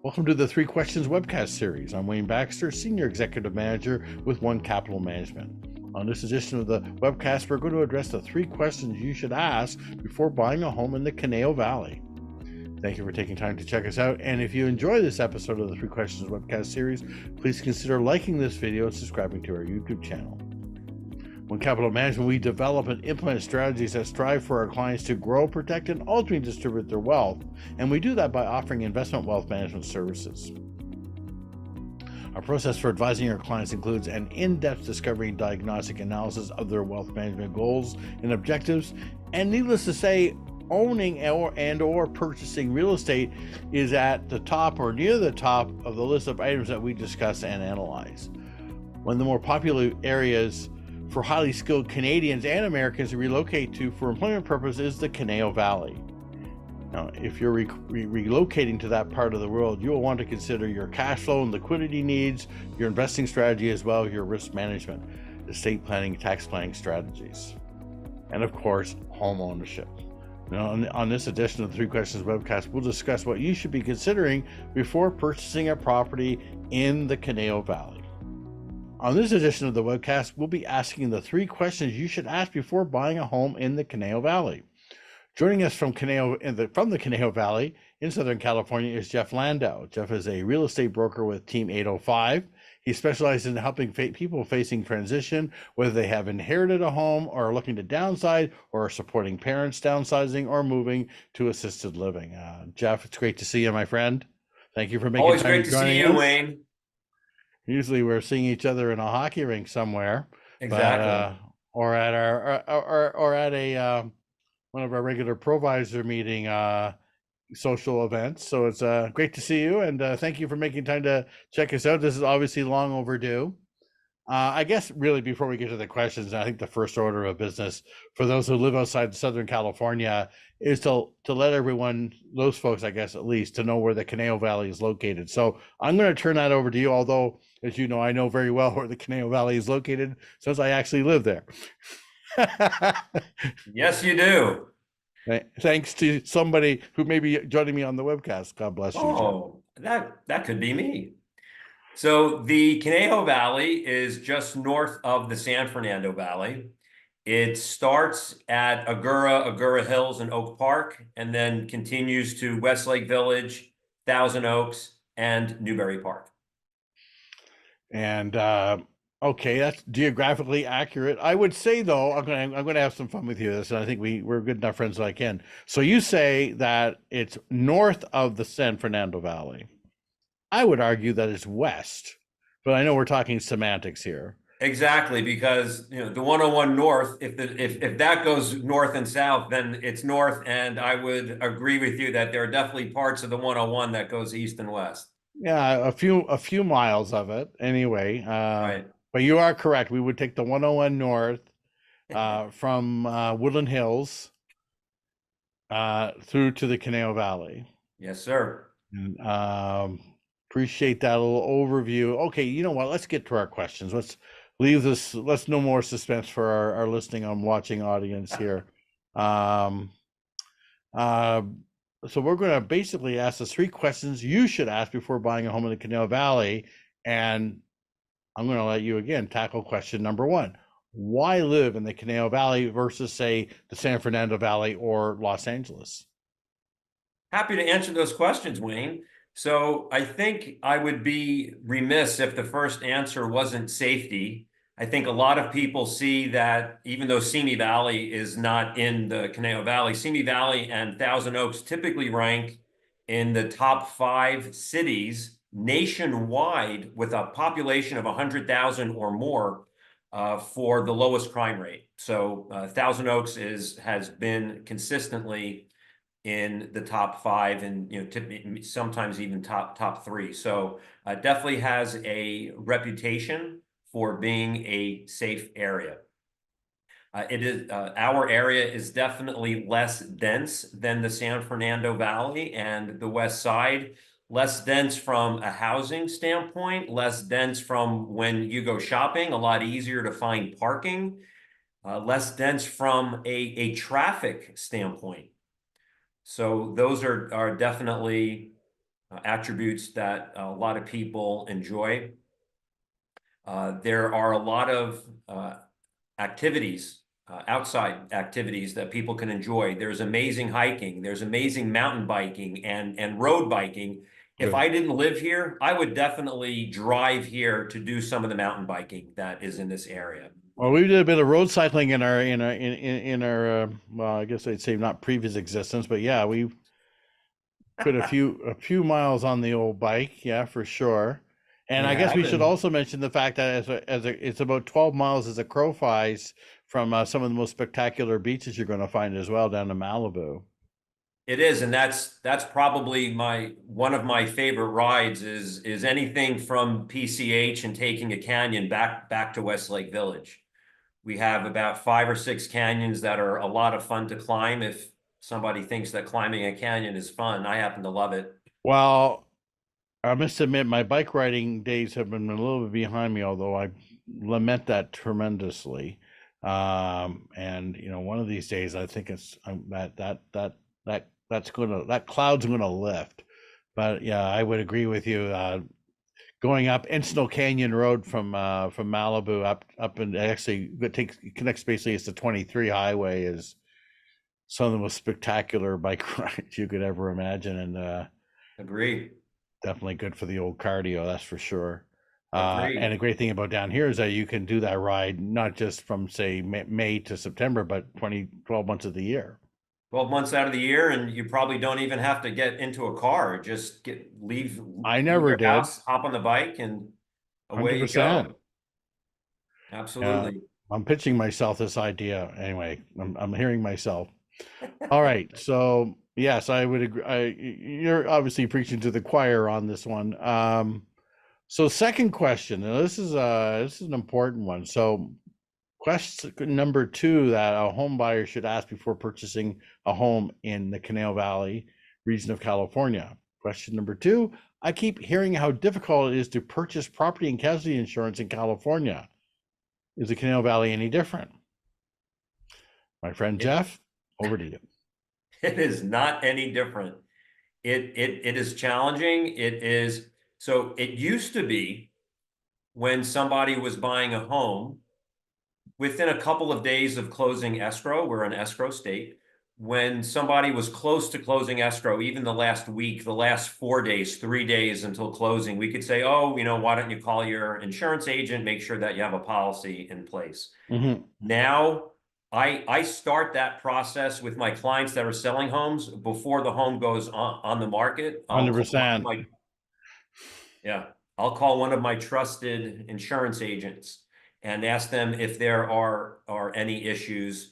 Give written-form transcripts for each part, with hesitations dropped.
Welcome to the Three Questions webcast series. I'm Wayne Baxter, Senior Executive Manager with One Capital Management. On this edition of the webcast, we're going to address the three questions you should ask before buying a home in the Conejo Valley. Thank you for taking time to check us out. And if you enjoy this episode of the Three Questions webcast series, please consider liking this video and subscribing to our YouTube channel. When Capital Management, we develop and implement strategies that strive for our clients to grow, protect, and ultimately distribute their wealth. And we do that by offering investment wealth management services. Our process for advising our clients includes an in-depth discovery and diagnostic analysis of their wealth management goals and objectives. And needless to say, owning or purchasing real estate is at the top or near the top of the list of items that we discuss and analyze. One of the more popular areas for highly skilled Canadians and Americans to relocate to for employment purposes is the Conejo Valley. Now, if you're relocating to that part of the world, you will want to consider your cash flow and liquidity needs, your investing strategy, as well as your risk management, estate planning, tax planning strategies, and of course, home ownership. Now, on this edition of the Three Questions webcast, we'll discuss what you should be considering before purchasing a property in the Conejo Valley. On this edition of the webcast, we'll be asking the three questions you should ask before buying a home in the Conejo Valley. Joining us from the Conejo Valley in Southern California is Jeff Landau. Jeff is a real estate broker with Team 805. He specializes in helping people facing transition, whether they have inherited a home or are looking to downsize, or are supporting parents downsizing or moving to assisted living. Jeff, it's great to see you, my friend. Thank you for making Always time great to to join see you, us. Wayne. Usually we're seeing each other in a hockey rink somewhere, Exactly. or at a one of our regular provisor meeting social events. So it's great to see you, and thank you for making time to check us out. This is obviously long overdue. I guess really before we get to the questions, I think the first order of business for those who live outside Southern California is to let everyone, those folks, I guess at least, to know where the Conejo Valley is located. So I'm going to turn that over to you, although, as you know, I know very well where the Conejo Valley is located since I actually live there. Yes, you do. Thanks to somebody who may be joining me on the webcast. God bless you, Jeff. Oh, that could be me. So the Conejo Valley is just north of the San Fernando Valley. It starts at Agoura Hills and Oak Park, and then continues to Westlake Village, Thousand Oaks, and Newbury Park. And okay, that's geographically accurate. I would say though, I'm gonna have some fun with you this, and I think we're good enough friends as I can. So you say that it's north of the San Fernando Valley. I would argue that it's west, but I know we're talking semantics here. Exactly, because the 101 north, if that goes north and south, then it's north, and I would agree with you that there are definitely parts of the 101 that goes east and west. Yeah, a few miles of it anyway. Right. But you are correct. We would take the 101 north from Woodland Hills through to the Conejo Valley. Yes, sir. And appreciate that little overview. Okay, you know what? Let's get to our questions. Let's leave this. Let's no more suspense for our listening and watching audience here. So we're going to basically ask the three questions you should ask before buying a home in the Conejo Valley, and I'm going to let you again tackle question number one. Why live in the Conejo Valley versus, say, the San Fernando Valley or Los Angeles? Happy to answer those questions, Wayne. So I think I would be remiss if the first answer wasn't safety. I think a lot of people see that even though Simi Valley is not in the Conejo Valley, Simi Valley and Thousand Oaks typically rank in the top 5 cities nationwide with a population of 100,000 or more for the lowest crime rate. So Thousand Oaks has been consistently in the top 5, and sometimes even top 3. So definitely has a reputation for being a safe area. Our area is definitely less dense than the San Fernando Valley and the West Side. Less dense from a housing standpoint, less dense from when you go shopping, a lot easier to find parking, less dense from a traffic standpoint. So those are definitely attributes that a lot of people enjoy. There are a lot of activities, outside activities that people can enjoy. There's amazing hiking, there's amazing mountain biking and road biking. If Good. I didn't live here, I would definitely drive here to do some of the mountain biking that is in this area. Well, we did a bit of road cycling in our well, I guess I'd say not previous existence, but yeah, we put a few miles on the old bike, yeah, for sure. And You I guess have, we should and also mention the fact that it's about 12 miles as a crow flies from some of the most spectacular beaches you're going to find as well down in Malibu. it is, and that's probably my one of my favorite rides is anything from PCH and taking a canyon back to Westlake Village. We have about 5 or 6 canyons that are a lot of fun to climb. If somebody thinks that climbing a canyon is fun, I happen to love it. Well, I must admit my bike riding days have been a little bit behind me, although I lament that tremendously. And one of these days I think it's that cloud's gonna lift. But yeah, I would agree with you. Going up Encino Canyon Road from Malibu up and actually it connects basically it's the 23 highway is some of the most spectacular bike rides you could ever imagine, and Agree. definitely good for the old cardio, that's for sure. And Agree. the great thing about down here is that you can do that ride not just from say May to September, but 12 months of the year. 12 months out of the year, and you probably don't even have to get into a car. Just I leave never your did. house, hop on the bike, and away you 100%. go. Yeah, Absolutely. I'm pitching myself this idea anyway. I'm hearing myself. All right, so yes, I would agree. You're obviously preaching to the choir on this one. So second question, now this is an important one. So question number two that a home buyer should ask before purchasing a home in the Conejo Valley region of California. Question number two, I keep hearing how difficult it is to purchase property and casualty insurance in California. Is the Conejo Valley any different? My friend It Jeff, over to you. it is not any different. It is challenging. It is so it used to be when somebody was buying a home, within a couple of days of closing escrow, we're an escrow state. When somebody was close to closing escrow, even the last week, the last 4 days, 3 days until closing, we could say, oh, why don't you call your insurance agent, make sure that you have a policy in place. Mm-hmm. Now, I start that process with my clients that are selling homes before the home goes on the market. 100%. Yeah, I'll call one of my trusted insurance agents and ask them if there are any issues.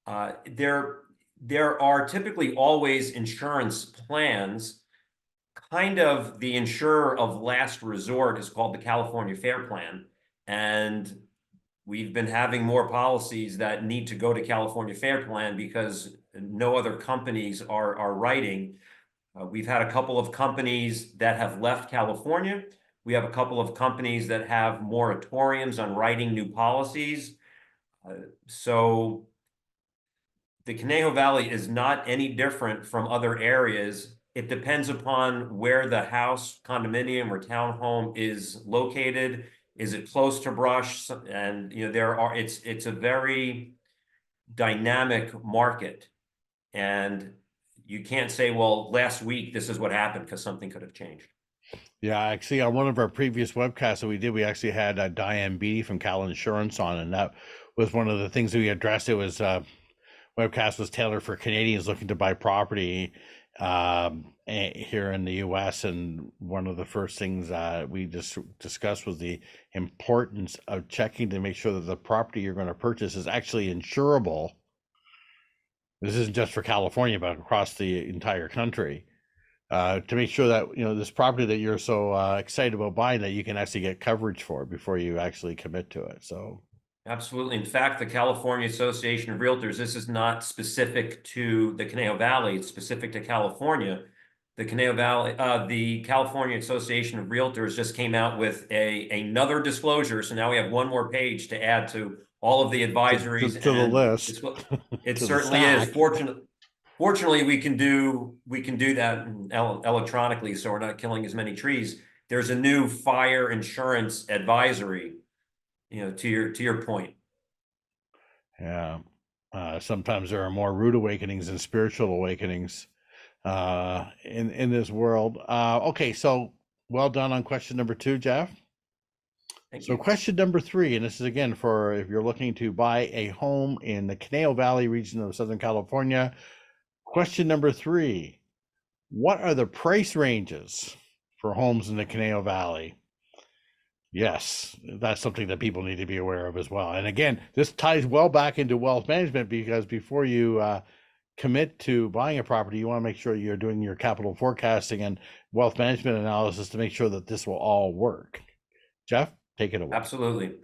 There are typically always insurance plans. Kind of the insurer of last resort is called the California Fair Plan, and we've been having more policies that need to go to California Fair Plan because no other companies are writing. We've had a couple of companies that have left California. We have a couple of companies that have moratoriums on writing new policies. So the Conejo Valley is not any different from other areas. It depends upon where the house, condominium, or townhome is located. Is it close to brush? And it's a very dynamic market. And you can't say, well, last week this is what happened, because something could have changed. Yeah, actually, on one of our previous webcasts that we did, we actually had Diane Beatty from Cal Insurance on, and that was one of the things that we addressed. It was webcast was tailored for Canadians looking to buy property here in the U.S. And one of the first things we just discussed was the importance of checking to make sure that the property you're going to purchase is actually insurable. This isn't just for California, but across the entire country. To make sure that this property that you're so excited about buying, that you can actually get coverage for before you actually commit to it. So Absolutely. In fact, the California Association of Realtors, this is not specific to the Conejo Valley, it's specific to California. The Conejo Valley, the California Association of Realtors just came out with another disclosure. So now we have one more page to add to all of the advisories, to the and list, it to the certainly is. stack. Fortunately, we can do that electronically, so we're not killing as many trees. There's a new fire insurance advisory, to your point. Yeah. Sometimes there are more rude awakenings than spiritual awakenings in this world. Okay, so well done on question number 2, Jeff. Thank So you. question number 3, and this is again for if you're looking to buy a home in the Conejo Valley region of Southern California. Question number 3, what are the price ranges for homes in the Conejo Valley? Yes, that's something that people need to be aware of as well. And again, this ties well back into wealth management, because before you commit to buying a property, you want to make sure you're doing your capital forecasting and wealth management analysis to make sure that this will all work. Jeff, take it away. Absolutely.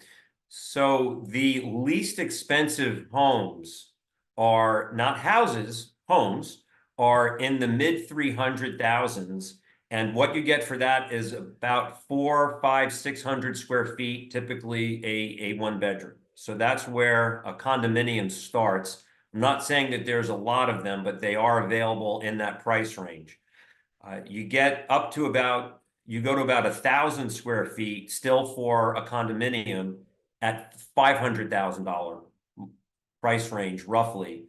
So the least expensive homes are not houses, homes are in the mid 300,000s. And what you get for that is about 4, 5, 600 square feet, typically a one bedroom. So that's where a condominium starts. I'm not saying that there's a lot of them, but they are available in that price range. You go to about 1,000 square feet still for a condominium at $500,000 price range, roughly.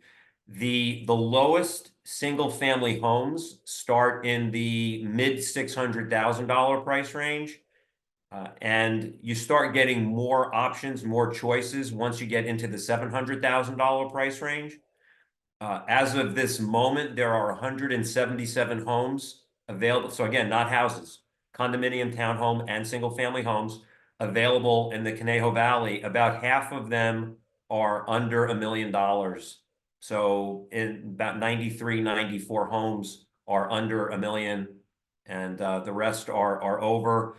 The lowest single family homes start in the mid $600,000 price range. And you start getting more options, more choices once you get into the $700,000 price range. As of this moment, there are 177 homes available. So again, not houses, condominium, townhome, and single-family homes available in the Conejo Valley. About half of them are under $1 million. So in about 93, 94 homes are under $1 million, and the rest are over.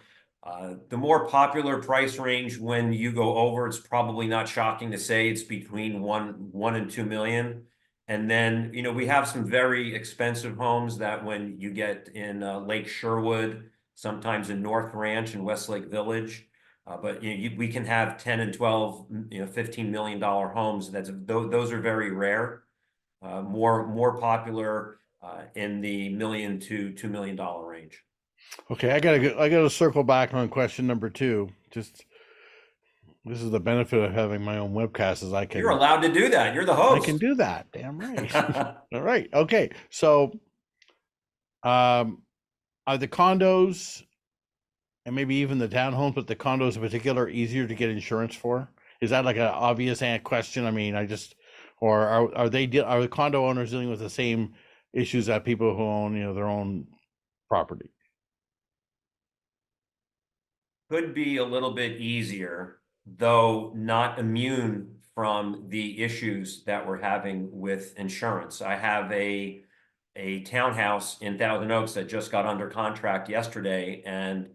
The more popular price range when you go over, it's probably not shocking to say it's between one and 2 million. And then, we have some very expensive homes that when you get in Lake Sherwood, sometimes in North Ranch and Westlake Village, but we can have 10 and 12, $15 million homes. Those are very rare. More popular in the million to $2 million range. Okay, I gotta circle back on question number 2. Just this is the benefit of having my own webcast, is You're allowed to do that. You're the host. I can do that. Damn right. All right. Okay. So are the condos and maybe even the townhomes, but the condos in particular, easier to get insurance for? Is that like an obvious question? I mean, or are the condo owners dealing with the same issues that people who own, their own property? Could be a little bit easier, though not immune from the issues that we're having with insurance. I have a townhouse in Thousand Oaks that just got under contract yesterday, and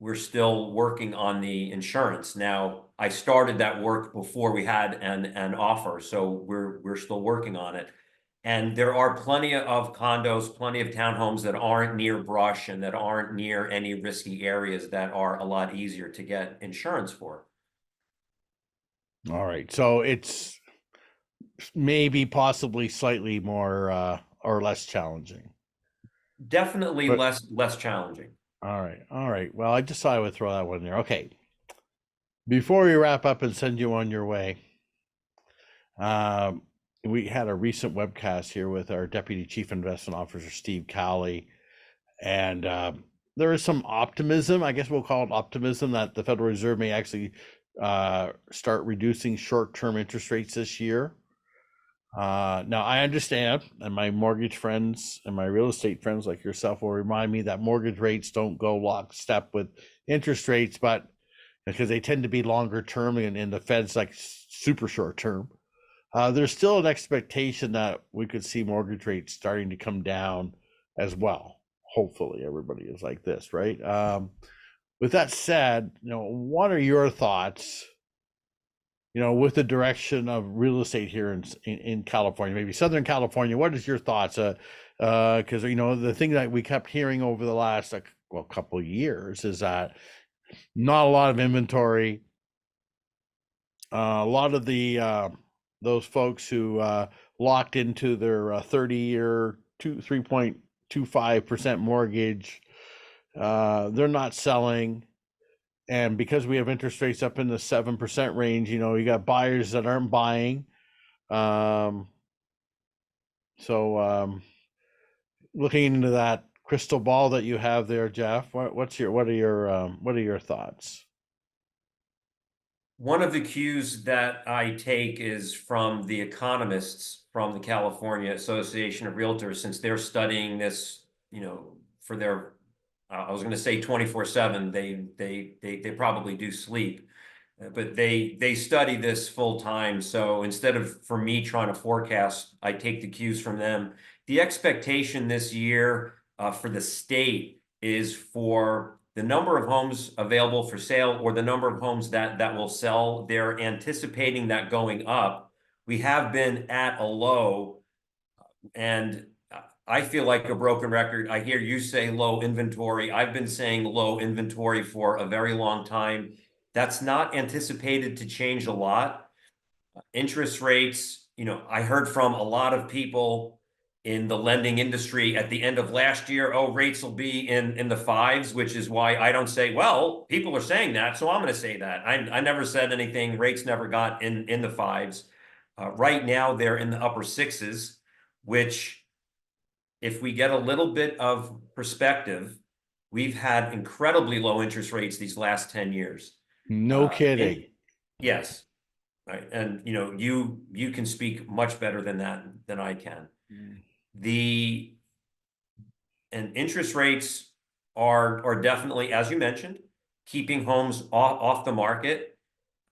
we're still working on the insurance. Now, I started that work before we had an offer, so we're still working on it. And there are plenty of condos, plenty of townhomes that aren't near brush and that aren't near any risky areas that are a lot easier to get insurance for. All right. So it's maybe possibly slightly more or less challenging. Definitely But less challenging. all right. All right. Well, I just thought I would throw that one there. Okay. Before we wrap up and send you on your way, we had a recent webcast here with our Deputy Chief Investment Officer, Steve Cowley. And there is some optimism, I guess we'll call it optimism, that the Federal Reserve may actually start reducing short-term interest rates this year. Now, I understand, and my mortgage friends and my real estate friends like yourself will remind me that mortgage rates don't go lockstep with interest rates, but because they tend to be longer term, and the Fed's like super short term. There's still an expectation that we could see mortgage rates starting to come down as well. Hopefully, everybody is like this, right? With that said, what are your thoughts? With the direction of real estate here in California, maybe Southern California, what is your thoughts? Because the thing that we kept hearing over the last couple of years is that not a lot of inventory. A lot of the those folks who locked into their 30-year 3.25% mortgage. They're not selling. And because we have interest rates up in the 7% range, you got buyers that aren't buying. Um, so looking into that crystal ball that you have there, Jeff, what are your thoughts? One of the cues that I take is from the economists from the California Association of Realtors, since they're studying this, for their, I was going to say 24/7. They probably do sleep, but they study this full time. So instead of for me trying to forecast, I take the cues from them. The expectation this year for the state is for the number of homes available for sale, or the number of homes that will sell. They're anticipating that going up. We have been at a low, and I feel like a broken record. I hear you say low inventory. I've been saying low inventory for a very long time. That's not anticipated to change a lot. Interest rates, I heard from a lot of people in the lending industry at the end of last year, oh, rates will be in the fives, which is why I don't say, well, people are saying that, so I'm going to say that. I never said anything. Rates never got in the fives. Right now, they're in the upper sixes, which, if we get a little bit of perspective, we've had incredibly low interest rates these last 10 years. No kidding. Yes. Right. And you can speak much better than that than I can. And interest rates are definitely, as you mentioned, keeping homes off the market.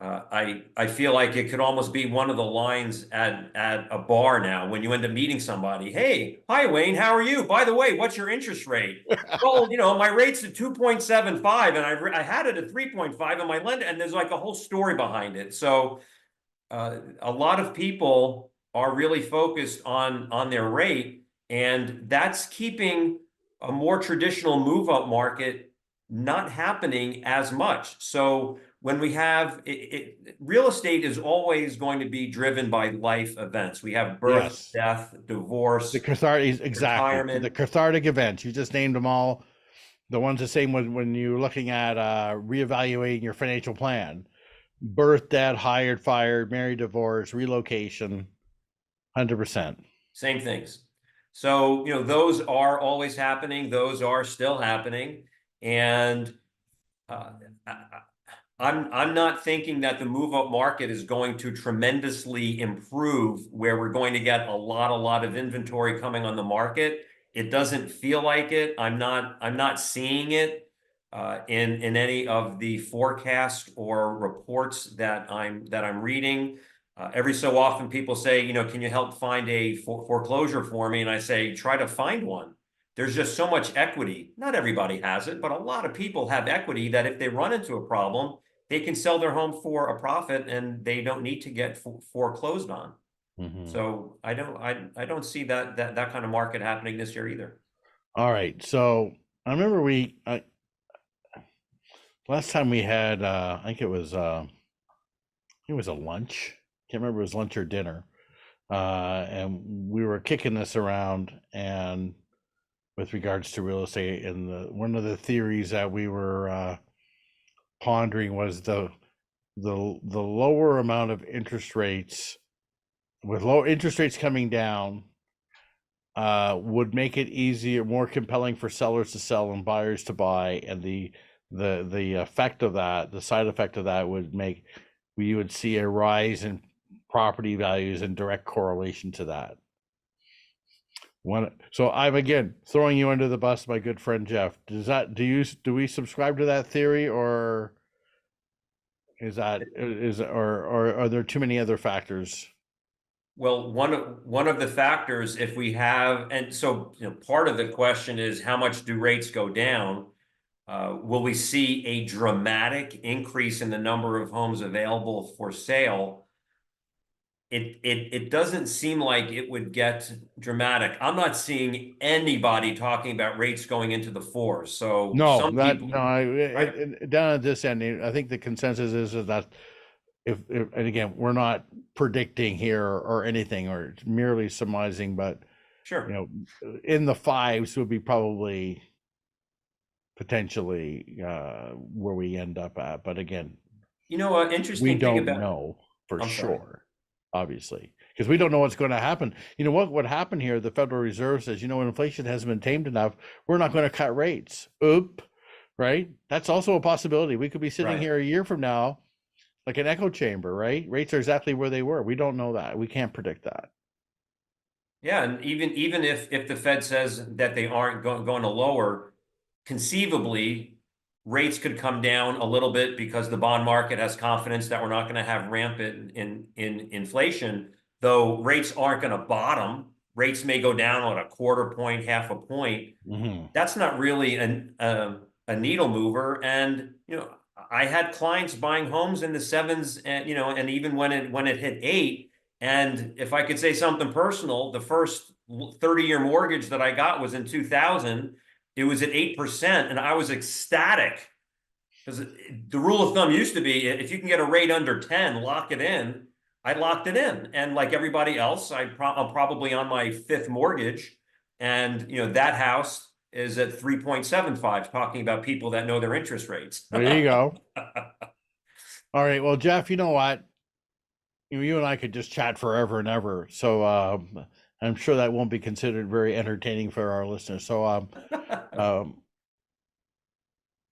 I feel like it could almost be one of the lines at a bar now when you end up meeting somebody. Hey, hi Wayne, how are you? By the way, what's your interest rate? Well, my rate's at 2.75, and I had it at 3.5, and my lender, and there's like a whole story behind it. So a lot of people are really focused on their rate, and that's keeping a more traditional move-up market not happening as much. So when we have real estate is always going to be driven by life events. We have birth, Yes. death, divorce, The cathartic, exactly. retirement. The cathartic events. You just named them all. The ones the same when you're looking at reevaluating your financial plan. Birth, death, hired, fired, married, divorce, relocation, 100%. Same things. So, those are always happening. Those are still happening. And I'm not thinking that the move-up market is going to tremendously improve, where we're going to get a lot of inventory coming on the market. It doesn't feel like it. I'm not seeing it in any of the forecasts or reports that I'm reading. Every so often people say, can you help find a foreclosure for me? And I say, try to find one. There's just so much equity. Not everybody has it, but a lot of people have equity that if they run into a problem, they can sell their home for a profit, and they don't need to get foreclosed on. Mm-hmm. So I don't see that kind of market happening this year either. All right. So I remember last time we had I think it was a lunch. Can't remember if it was lunch or dinner. And we were kicking this around, and with regards to real estate, and one of the theories that we were pondering was the lower amount of interest rates, with low interest rates coming down, would make it easier, more compelling for sellers to sell and buyers to buy, and the effect of that, the side effect of that, would make we would see a rise in property values in direct correlation to that. So I'm again throwing you under the bus, my good friend Jeff. Do we subscribe to that theory, or or are there too many other factors? Well, one of the factors, if we have, and so part of the question is, how much do rates go down? Will we see a dramatic increase in the number of homes available for sale? It doesn't seem like it would get dramatic. I'm not seeing anybody talking about rates going into the fours. So No, some people, down at this end, I think the consensus is that and again, we're not predicting here or anything, or merely surmising, but Sure. in the fives would be probably potentially where we end up at. But again, An we interesting thing don't about, know for I'm sorry. sure, obviously, because we don't know what's going to happen. What happened here? The Federal Reserve says, when inflation hasn't been tamed enough, we're not going to cut rates. Oop, right? That's also a possibility. We could be sitting Right. here a year from now, like an echo chamber, right? Rates are exactly where they were. We don't know that. We can't predict that. Yeah, and even if the Fed says that they aren't going to lower, conceivably rates could come down a little bit because the bond market has confidence that we're not going to have rampant in inflation. Though rates aren't going to bottom, rates may go down on a quarter point, half a point. Mm-hmm. That's not really a needle mover. And I had clients buying homes in the sevens, and and even when it hit 8. And if I could say something personal, the first 30-year mortgage that I got was in 2000. It was at 8%, and I was ecstatic because the rule of thumb used to be if you can get a rate under 10, lock it in. I locked it in, and like everybody else, I'm probably on my 5th mortgage, and that house is at 3.75. Talking about people that know their interest rates. There you go. All right. Well, Jeff, you know what? You and I could just chat forever and ever. So I'm sure that won't be considered very entertaining for our listeners. So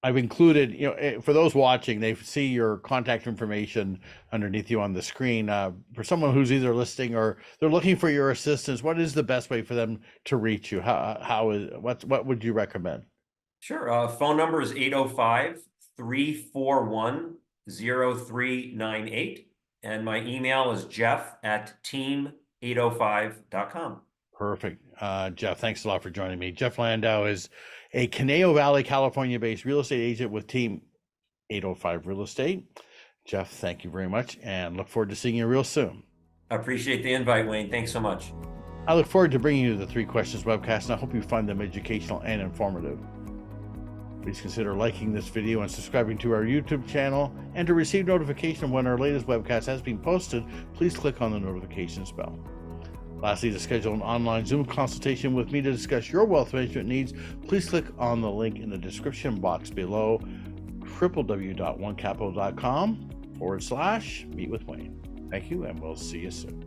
I've included, for those watching, they see your contact information underneath you on the screen. For someone who's either listening or they're looking for your assistance, what is the best way for them to reach you? What would you recommend? Sure. Phone number is 805-341-0398. And my email is jeff@team805.com. Perfect. Jeff, thanks a lot for joining me. Jeff Landau is a Conejo Valley, California-based real estate agent with Team 805 Real Estate. Jeff, thank you very much, and look forward to seeing you real soon. I appreciate the invite, Wayne. Thanks so much. I look forward to bringing you the 3 Questions webcast, and I hope you find them educational and informative. Please consider liking this video and subscribing to our YouTube channel. And to receive notification when our latest webcast has been posted, please click on the notifications bell. Lastly, to schedule an online Zoom consultation with me to discuss your wealth management needs, please click on the link in the description box below, www.onecapital.com/meet with Wayne. Thank you, and we'll see you soon.